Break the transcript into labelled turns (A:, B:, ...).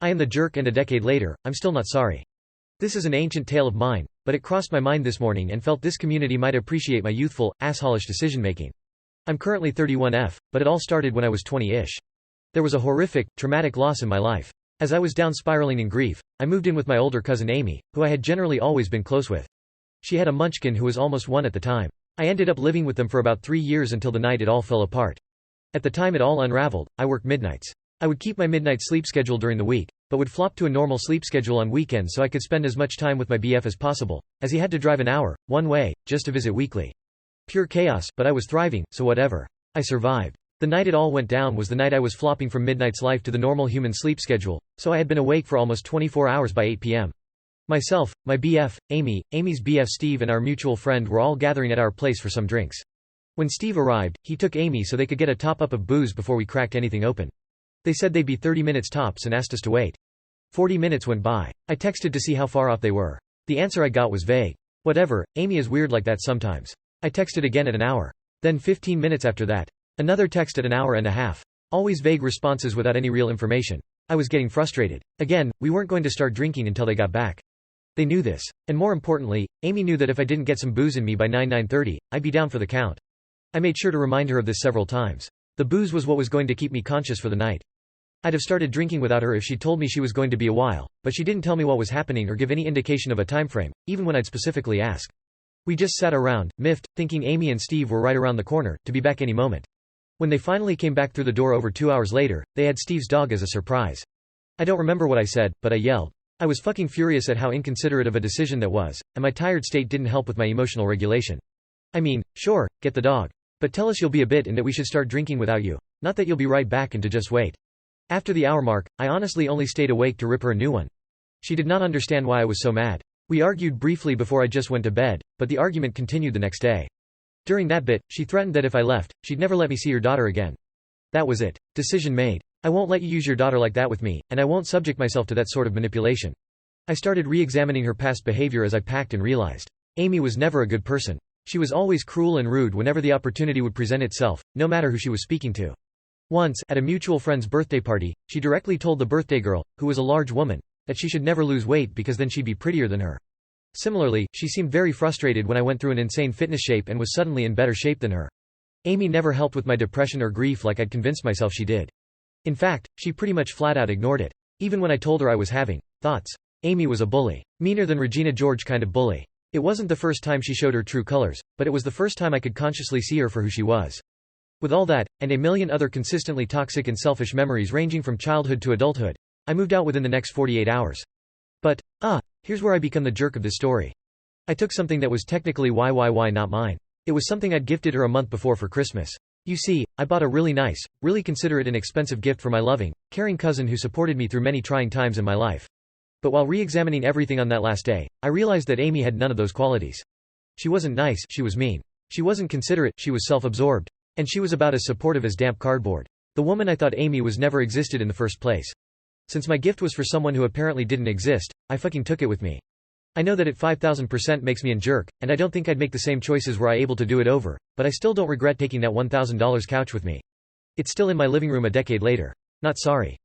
A: I am the jerk, and a decade later, I'm still not sorry. This is an ancient tale of mine, but it crossed my mind this morning and felt this community might appreciate my youthful, assholish decision-making. I'm currently 31F, but it all started when I was 20-ish. There was a horrific, traumatic loss in my life. As I was down spiraling in grief, I moved in with my older cousin Amy, who I had generally always been close with. She had a munchkin who was almost 1 at the time. I ended up living with them for about 3 years until the night it all fell apart. At the time it all unraveled, I worked midnights. I would keep my midnight sleep schedule during the week, but would flop to a normal sleep schedule on weekends so I could spend as much time with my BF as possible, as he had to drive an hour, one way, just to visit weekly. Pure chaos, but I was thriving, so whatever. I survived. The night it all went down was the night I was flopping from midnight's life to the normal human sleep schedule, so I had been awake for almost 24 hours by 8 p.m. Myself, my BF, Amy, Amy's BF Steve and our mutual friend were all gathering at our place for some drinks. When Steve arrived, he took Amy so they could get a top-up of booze before we cracked anything open. They said they'd be 30 minutes tops and asked us to wait. 40 minutes went by. I texted to see how far off they were. The answer I got was vague. Whatever, Amy is weird like that sometimes. I texted again at an hour. Then 15 minutes after that. Another text at an hour and a half. Always vague responses without any real information. I was getting frustrated. Again, we weren't going to start drinking until they got back. They knew this. And more importantly, Amy knew that if I didn't get some booze in me by 9:30, I'd be down for the count. I made sure to remind her of this several times. The booze was what was going to keep me conscious for the night. I'd have started drinking without her if she told me she was going to be a while, but she didn't tell me what was happening or give any indication of a time frame, even when I'd specifically ask. We just sat around, miffed, thinking Amy and Steve were right around the corner, to be back any moment. When they finally came back through the door over 2 hours later, they had Steve's dog as a surprise. I don't remember what I said, but I yelled. I was fucking furious at how inconsiderate of a decision that was, and my tired state didn't help with my emotional regulation. I mean, sure, get the dog. But tell us you'll be a bit and that we should start drinking without you. Not that you'll be right back and to just wait. After the hour mark, I honestly only stayed awake to rip her a new one. She did not understand why I was so mad. We argued briefly before I just went to bed, but the argument continued the next day. During that bit, she threatened that if I left, she'd never let me see your daughter again. That was it. Decision made. I won't let you use your daughter like that with me, and I won't subject myself to that sort of manipulation. I started re-examining her past behavior as I packed and realized. Amy was never a good person. She was always cruel and rude whenever the opportunity would present itself, no matter who she was speaking to. Once, at a mutual friend's birthday party, she directly told the birthday girl, who was a large woman, that she should never lose weight because then she'd be prettier than her. Similarly, she seemed very frustrated when I went through an insane fitness shape and was suddenly in better shape than her. Amy never helped with my depression or grief like I'd convinced myself she did. In fact, she pretty much flat out ignored it. Even when I told her I was having thoughts. Amy was a bully. Meaner than Regina George kind of bully. It wasn't the first time she showed her true colors, but it was the first time I could consciously see her for who she was. With all that, and a million other consistently toxic and selfish memories ranging from childhood to adulthood, I moved out within the next 48 hours. But, here's where I become the jerk of this story. I took something that was technically not mine. It was something I'd gifted her a month before for Christmas. You see, I bought a really nice, really considerate and expensive gift for my loving, caring cousin who supported me through many trying times in my life. But while re-examining everything on that last day, I realized that Amy had none of those qualities. She wasn't nice, she was mean. She wasn't considerate, she was self-absorbed. And she was about as supportive as damp cardboard. The woman I thought Amy was never existed in the first place. Since my gift was for someone who apparently didn't exist, I fucking took it with me. I know that it 5000% makes me a jerk, and I don't think I'd make the same choices were I able to do it over, but I still don't regret taking that $1,000 couch with me. It's still in my living room a decade later. Not sorry.